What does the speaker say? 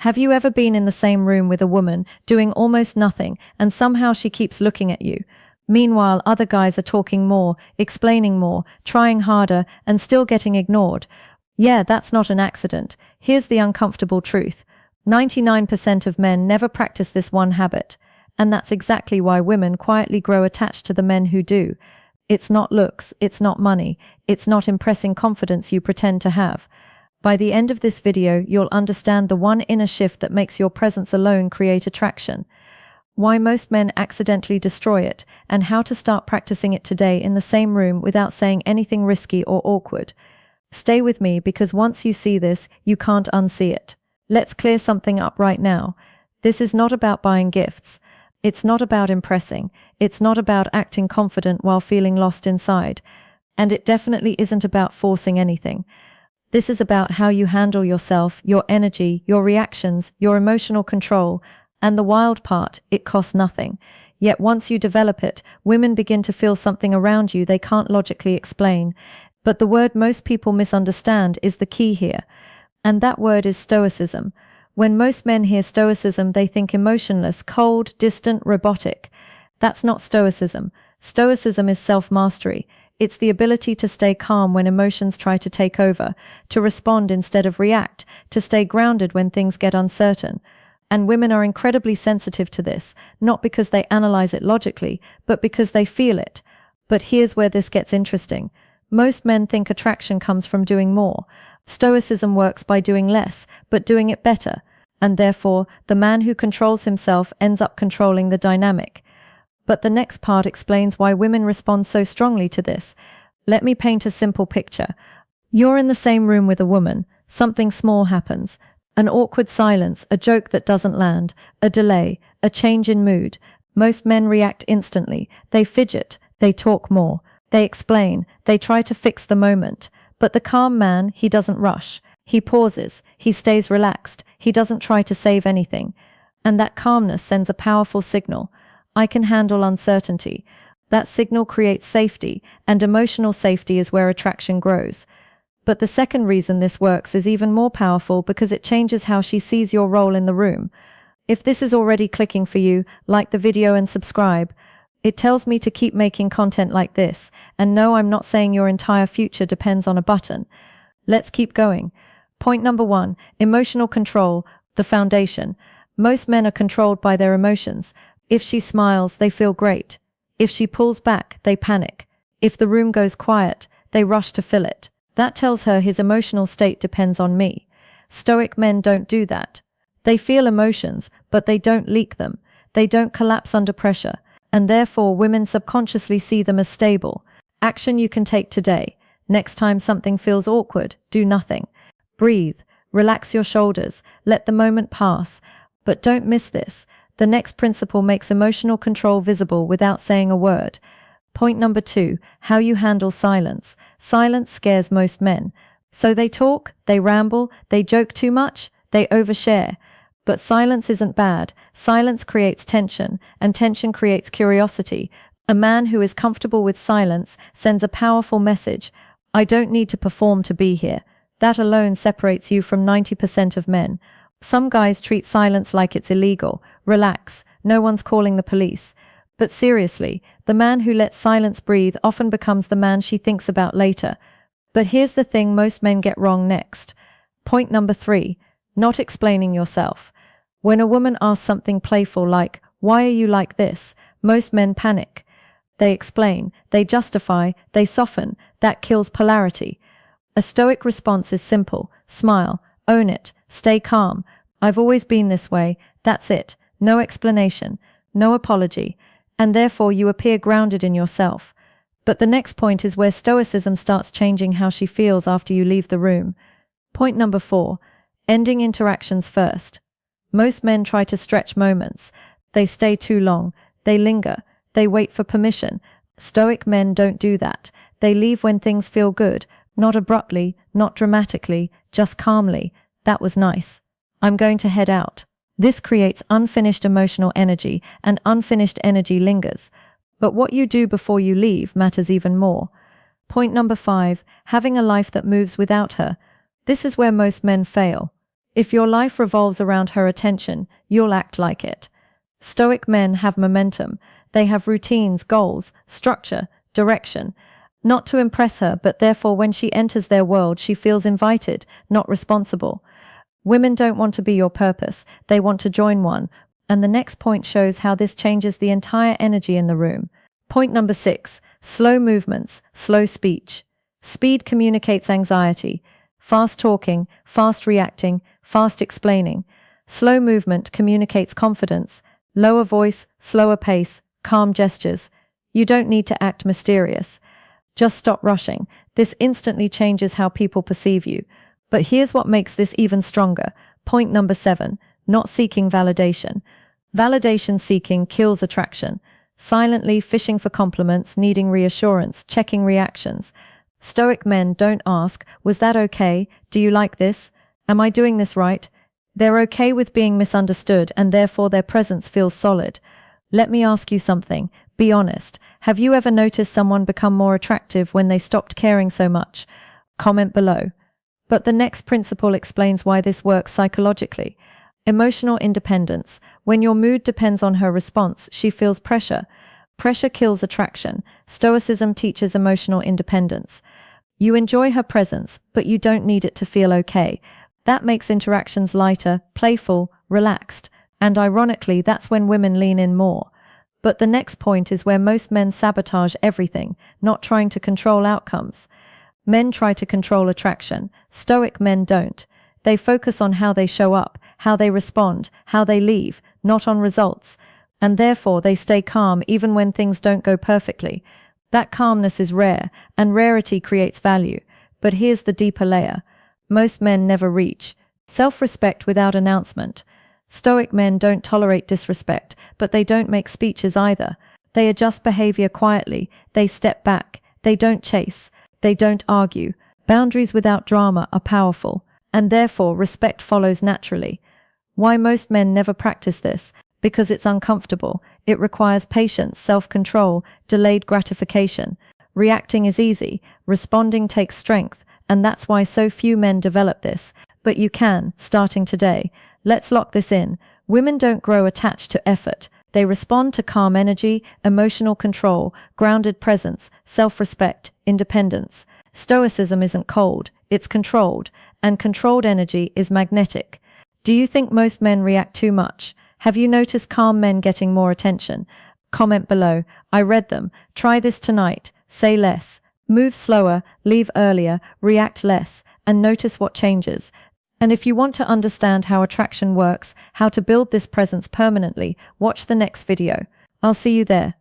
Have you ever been in the same room with a woman doing almost nothing and somehow she keeps looking at you? Meanwhile, other guys are talking more, explaining more, trying harder, and still getting ignored. Yeah, that's not an accident. Here's the uncomfortable truth. 99% of men never practice this one habit. And that's exactly why women quietly grow attached to the men who do. It's not looks, it's not money, it's not impressing confidence you pretend to have. By the end of this video, you'll understand the one inner shift that makes your presence alone create attraction, why most men accidentally destroy it, and how to start practicing it today in the same room without saying anything risky or awkward. Stay with me because once you see this, you can't unsee it. Let's clear something up right now. This is not about buying gifts. It's not about impressing. It's not about acting confident while feeling lost inside. And it definitely isn't about forcing anything. This is about how you handle yourself, your energy, your reactions, your emotional control. And the wild part, it costs nothing. Yet once you develop it, women begin to feel something around you they can't logically explain. But the word most people misunderstand is the key here. And that word is stoicism. When most men hear stoicism, they think emotionless, cold, distant, robotic. That's not stoicism. Stoicism is self-mastery. It's the ability to stay calm when emotions try to take over, to respond instead of react, to stay grounded when things get uncertain. And women are incredibly sensitive to this, not because they analyze it logically, but because they feel it. But here's where this gets interesting. Most men think attraction comes from doing more. Stoicism works by doing less, but doing it better. And therefore, the man who controls himself ends up controlling the dynamic. But the next part explains why women respond so strongly to this. Let me paint a simple picture. You're in the same room with a woman. Something small happens. An awkward silence, a joke that doesn't land, a delay, a change in mood. Most men react instantly. They fidget. They talk more. They explain. They try to fix the moment. But the calm man, he doesn't rush. He pauses. He stays relaxed. He doesn't try to save anything. And that calmness sends a powerful signal. I can handle uncertainty. That signal creates safety, and emotional safety is where attraction grows. But the second reason this works is even more powerful because it changes how she sees your role in the room. If this is already clicking for you, like the video and subscribe. It tells me to keep making content like this, and no, I'm not saying your entire future depends on a button. Let's keep going. Point number 1, emotional control, the foundation. Most men are controlled by their emotions. If she smiles, they feel great. If she pulls back, they panic. If the room goes quiet, they rush to fill it. That tells her his emotional state depends on me. Stoic men don't do that. They feel emotions, but they don't leak them. They don't collapse under pressure. And therefore, women subconsciously see them as stable. Action you can take today. Next time something feels awkward, do nothing. Breathe. Relax your shoulders. Let the moment pass. But don't miss this. The next principle makes emotional control visible without saying a word. Point number 2, how you handle silence. Silence scares most men. So they talk, they ramble, they joke too much, they overshare. But silence isn't bad. Silence creates tension, and tension creates curiosity. A man who is comfortable with silence sends a powerful message. I don't need to perform to be here. That alone separates you from 90% of men. Some guys treat silence like it's illegal. Relax, no one's calling the police. But seriously, the man who lets silence breathe often becomes the man she thinks about later. But here's the thing most men get wrong next. Point number 3, not explaining yourself. When a woman asks something playful like, "Why are you like this?" most men panic. They explain, they justify, they soften. That kills polarity. A stoic response is simple. Smile, own it, stay calm. I've always been this way. That's it. No explanation, no apology. And therefore you appear grounded in yourself. But the next point is where stoicism starts changing how she feels after you leave the room. Point number 4, ending interactions first. Most men try to stretch moments. They stay too long. They linger. They wait for permission. Stoic men don't do that. They leave when things feel good. Not abruptly, not dramatically, just calmly. That was nice. I'm going to head out. This creates unfinished emotional energy, and unfinished energy lingers. But what you do before you leave matters even more. Point number 5, having a life that moves without her. This is where most men fail. If your life revolves around her attention, you'll act like it. Stoic men have momentum. They have routines, goals, structure, direction. Not to impress her, but therefore when she enters their world, she feels invited, not responsible. Women don't want to be your purpose, they want to join one. And the next point shows how this changes the entire energy in the room. Point number 6, slow movements, slow speech. Speed communicates anxiety. Fast talking, fast reacting, fast explaining. Slow movement communicates confidence. Lower voice, slower pace, calm gestures. You don't need to act mysterious. Just stop rushing. This instantly changes how people perceive you. But here's what makes this even stronger. Point number 7, not seeking validation. Validation seeking kills attraction. Silently fishing for compliments, needing reassurance, checking reactions. Stoic men don't ask, was that okay? Do you like this? Am I doing this right? They're okay with being misunderstood, and therefore their presence feels solid. Let me ask you something. Be honest. Have you ever noticed someone become more attractive when they stopped caring so much? Comment below. But the next principle explains why this works psychologically. Emotional independence. When your mood depends on her response, she feels pressure. Pressure kills attraction. Stoicism teaches emotional independence. You enjoy her presence, but you don't need it to feel okay. That makes interactions lighter, playful, relaxed. And ironically, that's when women lean in more. But the next point is where most men sabotage everything, not trying to control outcomes. Men try to control attraction. Stoic men don't. They focus on how they show up, how they respond, how they leave, not on results. And therefore they stay calm even when things don't go perfectly. That calmness is rare, and rarity creates value. But here's the deeper layer. Most men never reach self-respect without announcement. Stoic men don't tolerate disrespect, but they don't make speeches either. They adjust behavior quietly. They step back. They don't chase. They don't argue. Boundaries without drama are powerful, and therefore respect follows naturally. Why most men never practice this? Because it's uncomfortable. It requires patience, self-control, delayed gratification. Reacting is easy. Responding takes strength, and that's why so few men develop this. But you can, starting today. Let's lock this in. Women don't grow attached to effort. They respond to calm energy, emotional control, grounded presence, self-respect, independence. Stoicism isn't cold, it's controlled, and controlled energy is magnetic. Do you think most men react too much? Have you noticed calm men getting more attention? Comment below. I read them. Try this tonight. Say less. Move slower, leave earlier, react less, and notice what changes. And if you want to understand how attraction works, how to build this presence permanently, watch the next video. I'll see you there.